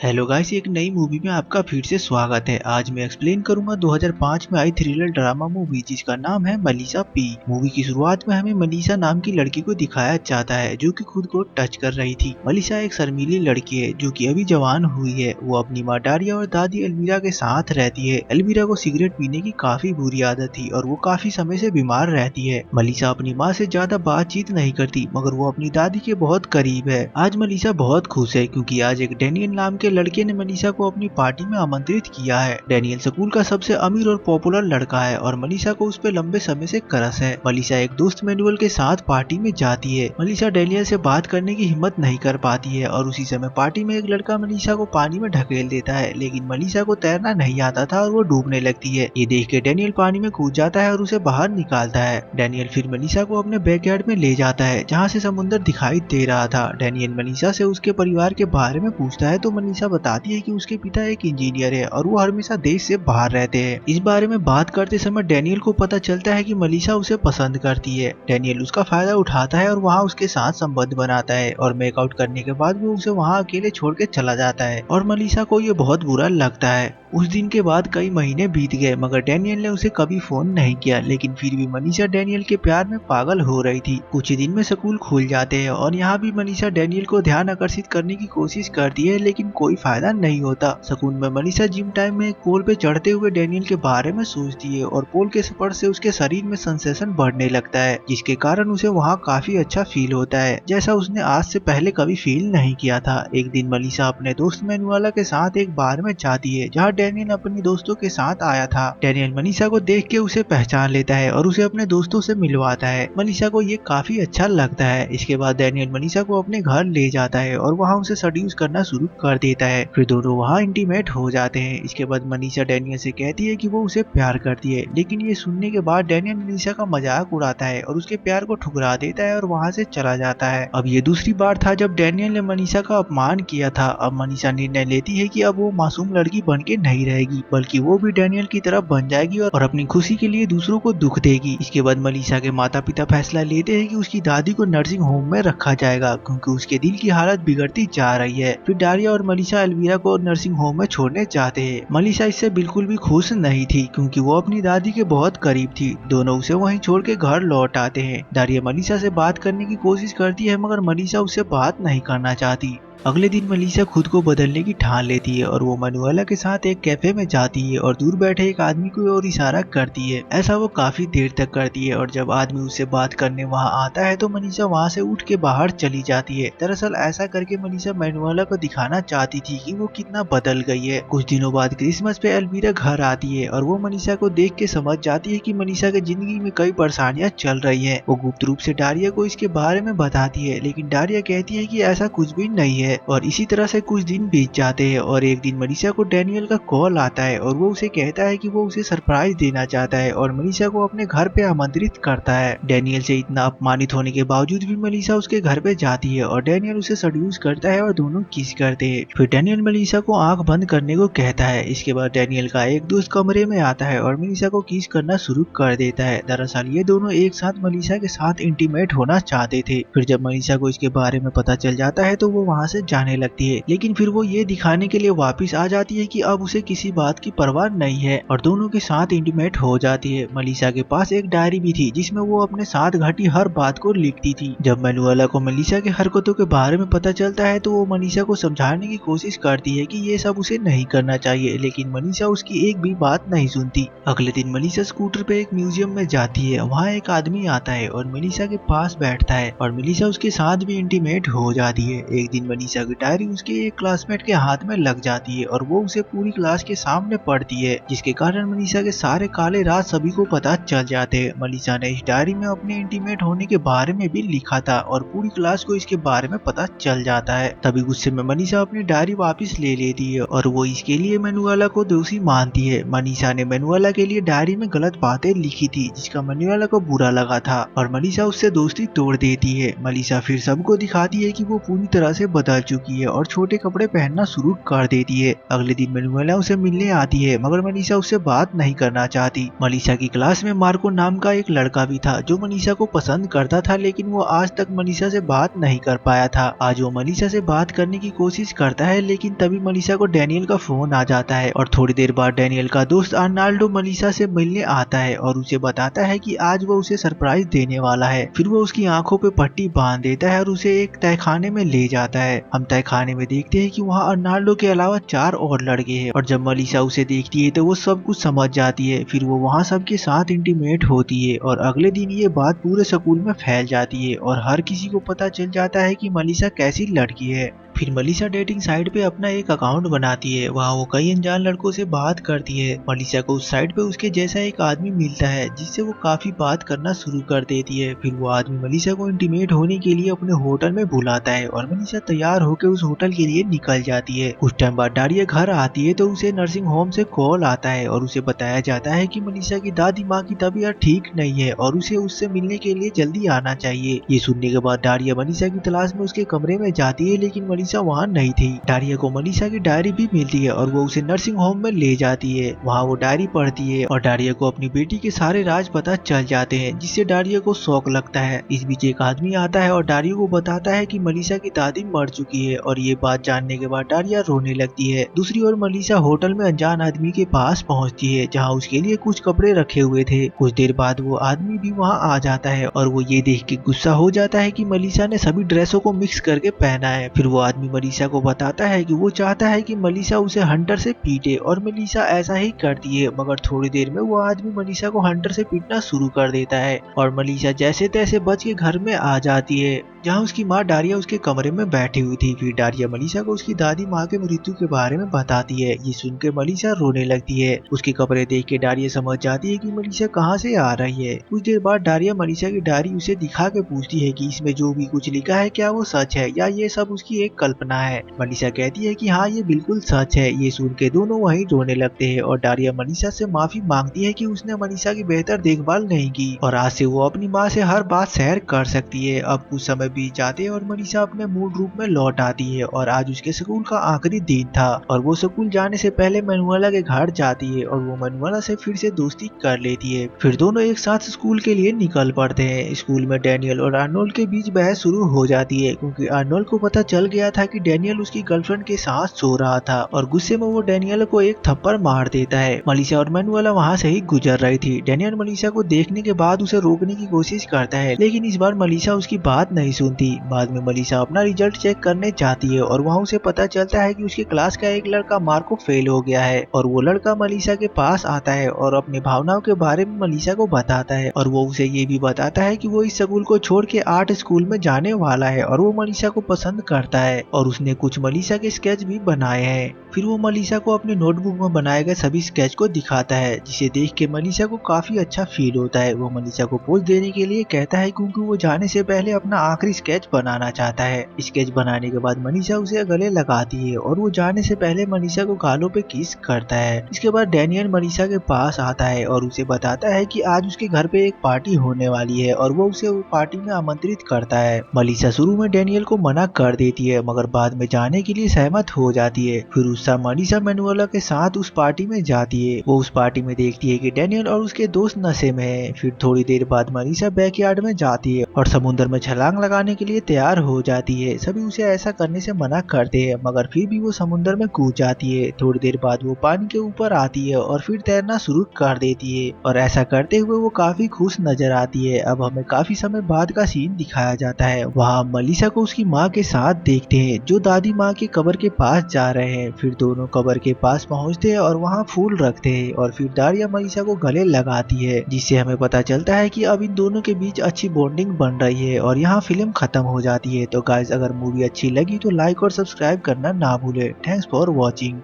Hello guys, एक नई movie में आपका फिर से स्वागत है। आज मैं एक्सप्लेन करूंगा 2005 में आई थ्रिलर ड्रामा मूवी जिसका नाम है मनीषा पी। मूवी की शुरुआत में हमें मनीषा नाम की लड़की को दिखाया जाता है जो कि खुद को टच कर रही थी। मनीषा एक शर्मीली लड़की है जो कि अभी जवान हुई है। वो अपनी माँ डारिया और दादी अलमीरा के साथ रहती है। अलमीरा को सिगरेट पीने की काफी बुरी आदत थी और वो काफी समय से बीमार रहती है। मनीषा अपनी माँ से ज्यादा बातचीत नहीं करती मगर वो अपनी दादी के बहुत करीब है। आज मनीषा बहुत खुश है क्योंकि आज एक डेनियल नाम के लड़के ने मनीषा को अपनी पार्टी में आमंत्रित किया है। डेनियल स्कूल का सबसे अमीर और पॉपुलर लड़का है और मनीषा को उस पे लंबे समय से क्रश है। मनीषा एक दोस्त मैनुअल के साथ पार्टी में जाती है। मनीषा डेनियल से बात करने की हिम्मत नहीं कर पाती है और उसी समय पार्टी में एक लड़का मनीषा को पानी में ढकेल देता है, लेकिन मनीषा को तैरना नहीं आता था और वो डूबने लगती है। ये देख के डेनियल पानी में कूद जाता है और उसे बाहर निकालता है। डेनियल फिर मनीषा को अपने बैकयार्ड में ले जाता है जहाँ से समुद्र दिखाई दे रहा था। डेनियल मनीषा से उसके परिवार के बारे में पूछता है तो मनीषा बताती है कि उसके पिता एक इंजीनियर है और वो हमेशा देश से बाहर रहते हैं। इस बारे में बात करते समय डेनियल को पता चलता है कि मनीषा उसे पसंद करती है। डेनियल उसका फायदा उठाता है और वहाँ उसके साथ संबंध बनाता है और मेकआउट करने के बाद वो उसे वहाँ अकेले छोड़ के चला जाता है और मनीषा को ये बहुत बुरा लगता है। उस दिन के बाद कई महीने बीत गए मगर डेनियल ने उसे कभी फोन नहीं किया, लेकिन फिर भी मनीषा डेनियल के प्यार में पागल हो रही थी। कुछ ही दिन में स्कूल खुल जाते हैं और यहाँ भी मनीषा डेनियल को ध्यान आकर्षित करने की कोशिश करती है, लेकिन कोई फायदा नहीं होता। स्कूल में मनीषा जिम टाइम में एक पोल पे चढ़ते हुए डेनियल के बारे में सोचती है और पोल के स्पर्श से उसके शरीर में सेंसेशन बढ़ने लगता है, जिसके कारण उसे वहाँ काफी अच्छा फील होता है जैसा उसने आज से पहले कभी फील नहीं किया था। एक दिन मनीषा अपने दोस्त मैनुअला के साथ एक बार में जाती है जहाँ डेनियल अपने दोस्तों के साथ आया था। डेनियल मनीषा को देख के उसे पहचान लेता है और उसे अपने दोस्तों से मिलवाता है। मनीषा को ये काफी अच्छा लगता है। इसके बाद डेनियल मनीषा को अपने घर ले जाता है और वहाँ उसे सेड्यूस करना शुरू कर देता है। फिर दोनों वहाँ इंटीमेट हो जाते हैं। इसके बाद मनीषा डेनियल से कहती है कि वो उसे प्यार करती है, लेकिन ये सुनने के बाद डेनियल मनीषा का मजाक उड़ाता है और उसके प्यार को ठुकरा देता है और वहाँ से चला जाता है। अब ये दूसरी बार था जब डेनियल ने मनीषा का अपमान किया था। अब मनीषा निर्णय लेती है कि अब वो मासूम लड़की बन के नहीं रहेगी बल्कि वो भी डेनियल की तरफ बन जाएगी और अपनी खुशी के लिए दूसरों को दुख देगी। इसके बाद मनीषा के माता पिता फैसला लेते हैं कि उसकी दादी को नर्सिंग होम में रखा जाएगा क्योंकि उसके दिल की हालत बिगड़ती जा रही है। फिर डारिया और मनीषा अलवीरा को नर्सिंग होम में छोड़ने चाहते हैं। मनीषा इससे बिल्कुल भी खुश नहीं थी क्योंकि वो अपनी दादी के बहुत करीब थी। दोनों उसे वहीं छोड़ के घर लौट आते हैं। डारिया मनीषा से बात करने की कोशिश करती है मगर मनीषा उससे बात नहीं करना चाहती। अगले दिन मनीषा खुद को बदलने की ठान लेती है और वो मनुअला के साथ एक कैफे में जाती है और दूर बैठे एक आदमी को और इशारा करती है। ऐसा वो काफी देर तक करती है और जब आदमी उससे बात करने वहाँ आता है तो मनीषा वहाँ से उठ के बाहर चली जाती है। दरअसल ऐसा करके मनीषा मनुअला को दिखाना चाहती थी कि वो कितना बदल गई है। कुछ दिनों बाद क्रिसमस पे अलवीरा घर आती है और वो मनीषा को देख के समझ जाती है कि मनीषा की जिंदगी में कई परेशानियां चल रही है। वो गुप्त रूप से डारिया को इसके बारे में बताती है, लेकिन डारिया कहती है कि ऐसा कुछ भी नहीं है। और इसी तरह से कुछ दिन बीत जाते हैं और एक दिन मनीषा को डेनियल का कॉल आता है और वो उसे कहता है कि वो उसे सरप्राइज देना चाहता है और मनीषा को अपने घर पे आमंत्रित करता है। डेनियल से इतना अपमानित होने के बावजूद भी मनीषा उसके घर पे जाती है और डेनियल उसे सेड्यूस करता है और दोनों किस करते हैं। फिर डेनियल मनीषा को आंख बंद करने को कहता है। इसके बाद डेनियल का एक दोस्त कमरे में आता है और मनीषा को किस करना शुरू कर देता है। दरअसल ये दोनों एक साथ मनीषा के साथ इंटीमेट होना चाहते थे। फिर जब मनीषा को इसके बारे में पता चल जाता है तो वो वहाँ से जाने लगती है, लेकिन फिर वो ये दिखाने के लिए वापस आ जाती है कि अब उसे किसी बात की परवाह नहीं है और दोनों के साथ इंटीमेट हो जाती है। मनीषा के पास एक डायरी भी थी जिसमें वो अपने साथ घटी हर बात को लिखती थी। जब मनुअला को मनीषा के हरकतों के बारे में पता चलता है तो वो मनीषा को समझाने की कोशिश करती है कि ये सब उसे नहीं करना चाहिए, लेकिन मनीषा उसकी एक भी बात नहीं सुनती। अगले दिन मनीषा स्कूटर पे एक म्यूजियम में जाती है। वहाँ एक आदमी आता है और मनीषा के पास बैठता है और मनीषा उसके साथ भी इंटीमेट हो जाती है। एक दिन मनीषा की डायरी उसके एक क्लासमेट के हाथ में लग जाती है और वो उसे पूरी क्लास के सामने पढ़ती है, जिसके कारण मनीषा के सारे काले राज सभी को पता चल जाते हैं। मनीषा ने इस डायरी में अपने इंटीमेट होने के बारे में भी लिखा था और पूरी क्लास को इसके बारे में पता चल जाता है। तभी गुस्से में मनीषा अपनी डायरी वापस ले लेती है और वो इसके लिए मनुअला को दोषी मानती है। मनीषा ने मनुअला के लिए डायरी में गलत बातें लिखी थी जिसका मनुअला को बुरा लगा था और मनीषा उससे दोस्ती तोड़ देती है। मनीषा फिर सबको दिखाती है कि वो पूरी तरह से बदल कर चुकी है और छोटे कपड़े पहनना शुरू कर देती है। अगले दिन मैनुएला उसे मिलने आती है, मगर मनीषा उससे बात नहीं करना चाहती। मनीषा की क्लास में मार्को नाम का एक लड़का भी था जो मनीषा को पसंद करता था, लेकिन वो आज तक मनीषा से बात नहीं कर पाया था। आज वो मनीषा से बात करने की कोशिश करता है, लेकिन तभी मनीषा को डैनियल का फोन आ जाता है और थोड़ी देर बाद डैनियल का दोस्त अर्नाल्डो मनीषा से मिलने आता है और उसे बताता है कि आज वो उसे सरप्राइज देने वाला है। फिर वो उसकी आंखों पे पट्टी बांध देता है और उसे एक तहखाने में ले जाता है। हम तहखाने में देखते हैं कि वहाँ अर्नाल्डो के अलावा 4 और लड़के हैं और जब मनीषा उसे देखती है तो वो सब कुछ समझ जाती है। फिर वो वहाँ सबके साथ इंटीमेट होती है और अगले दिन ये बात पूरे स्कूल में फैल जाती है और हर किसी को पता चल जाता है कि मनीषा कैसी लड़की है। फिर मनीषा डेटिंग साइट पे अपना एक अकाउंट बनाती है। वहाँ वो कई अनजान लड़कों से बात करती है। मनीषा को उस साइट पे उसके जैसा एक आदमी मिलता है जिससे वो काफी बात करना शुरू कर देती है। फिर वो आदमी मनीषा को इंटीमेट होने के लिए अपने होटल में बुलाता है और मनीषा तैयार होकर उस होटल के लिए निकल जाती है। कुछ टाइम बाद डारिया घर आती है तो उसे नर्सिंग होम से कॉल आता है और उसे बताया जाता है कि मनीषा की दादी माँ की तबीयत ठीक नहीं है और उसे उससे मिलने के लिए जल्दी आना चाहिए। ये सुनने के बाद डारिया मनीषा की तलाश में उसके कमरे में जाती है, लेकिन मनीषा वहाँ नहीं थी। डारिया को मनीषा की डायरी भी मिलती है और वो उसे नर्सिंग होम में ले जाती है। वहाँ वो डायरी पढ़ती है और डारिया को अपनी बेटी के सारे राज पता चल जाते हैं, जिससे डारिया को शौक लगता है। इस बीच एक आदमी आता है और डारिया को बताता है कि मनीषा की दादी मर चुकी है और ये बात जानने के बाद डारिया रोने लगती है। दूसरी ओर मनीषा होटल में अनजान आदमी के पास पहुँचती है जहाँ उसके लिए कुछ कपड़े रखे हुए थे। कुछ देर बाद वो आदमी भी वहाँ आ जाता है और वो ये देख के गुस्सा हो जाता है कि मनीषा ने सभी ड्रेसों को मिक्स करके पहना है। फिर वो आदमी मनीषा को बताता है कि वो चाहता है कि मनीषा उसे हंटर से पीटे और मनीषा ऐसा ही करती है, मगर थोड़ी देर में वो आदमी मनीषा को हंटर से पीटना शुरू कर देता है और मनीषा जैसे तैसे बच के घर में आ जाती है जहाँ उसकी माँ डारिया उसके कमरे में बैठी हुई थी। फिर डारिया मनीषा को उसकी दादी माँ के मृत्यु के बारे में बताती है। ये सुन के मनीषा रोने लगती है। उसके कपड़े देख के डारिया समझ जाती है कि मनीषा कहाँ से आ रही है। कुछ देर बाद डारिया मनीषा की डायरी उसे दिखा के पूछती है कि इसमें जो भी कुछ लिखा है क्या वो सच है या ये सब उसकी एक कल्पना है। मनीषा कहती है कि हाँ ये बिल्कुल सच है। ये सुन के दोनों वहीं रोने लगते हैं और डारिया मनीषा से माफी मांगती है कि उसने मनीषा की बेहतर देखभाल नहीं की और आज से वो अपनी माँ से हर बात शेयर कर सकती है। अब कुछ समय बीत जाते हैं और मनीषा अपने मूल रूप में लौट आती है और आज उसके स्कूल का आखिरी दिन था और वो स्कूल जाने से पहले मैनुएला के घर जाती है और वो मैनुएला से फिर से दोस्ती कर लेती है। फिर दोनों एक साथ स्कूल के लिए निकल पड़ते हैं। स्कूल में डैनियल और अर्नोल्ड के बीच बहस शुरू हो जाती है क्योंकि अर्नोल्ड को पता चल गया था कि डैनियल उसकी गर्लफ्रेंड के साथ सो रहा था और गुस्से में वो डैनियल को एक थप्पड़ मार देता है। मनीषा और मैनुएला वहाँ से ही गुजर रही थी। डैनियल मनीषा को देखने के बाद उसे रोकने की कोशिश करता है, लेकिन इस बार मनीषा उसकी बात नहीं सुनती। बाद में मनीषा अपना रिजल्ट चेक करने जाती है और वहाँ उसे पता चलता है कि उसके क्लास का एक लड़का मार्को फेल हो गया है और वो लड़का मनीषा के पास आता है और अपनी भावनाओं के बारे में मनीषा को बताता है और वो उसे ये भी बताता है कि वो इस स्कूल को छोड़ के आर्ट स्कूल में जाने वाला है और वो मनीषा को पसंद करता है और उसने कुछ मनीषा के स्केच भी बनाए हैं। फिर वो मनीषा को अपनी नोटबुक में बनाए गए सभी स्केच को दिखाता है, जिसे देख के मनीषा को काफी अच्छा फील होता है। वो मनीषा को पोज देने के लिए कहता है क्योंकि वो जाने से पहले अपना आखिरी स्केच बनाना चाहता है। स्केच बनाने के बाद मनीषा उसे गले लगाती है और वो जाने से पहले मनीषा को गालों पे किस करता है। इसके बाद डैनियल मनीषा के पास आता है और उसे बताता है कि आज उसके घर पे एक पार्टी होने वाली है और वो उसे पार्टी में आमंत्रित करता है। मनीषा शुरू में डैनियल को मना कर देती है, मगर बाद में जाने के लिए सहमत हो जाती है। फिर उस समय मनीषा मैनुएला के साथ उस पार्टी में जाती है। वो उस पार्टी में देखती है कि डैनियल और उसके दोस्त नशे में है। फिर थोड़ी देर बाद मनीषा बैकयार्ड में जाती है और समुद्र में छलांग लगाने के लिए तैयार हो जाती है। सभी उसे ऐसा करने से मना करते हैं, मगर फिर भी वो समुद्र में कूद जाती है। थोड़ी देर बाद वो पानी के ऊपर आती है और फिर तैरना शुरू कर देती है और ऐसा करते हुए वो काफी खुश नजर आती है। अब हमें काफी समय बाद का सीन दिखाया जाता है। वहाँ मनीषा को उसकी माँ के साथ देखते हैं जो दादी माँ के कब्र के पास जा रहे हैं। फिर दोनों कब्र के पास पहुँचते हैं और वहाँ फूल रखते हैं और फिर डारिया मनीषा को गले लगाती है, जिससे हमें पता चलता है कि अब इन दोनों के बीच अच्छी बॉन्डिंग बन रही है और यहाँ फिल्म खत्म हो जाती है। तो गाइस अगर मूवी अच्छी लगी तो लाइक और सब्सक्राइब करना ना भूले। Thanks for watching.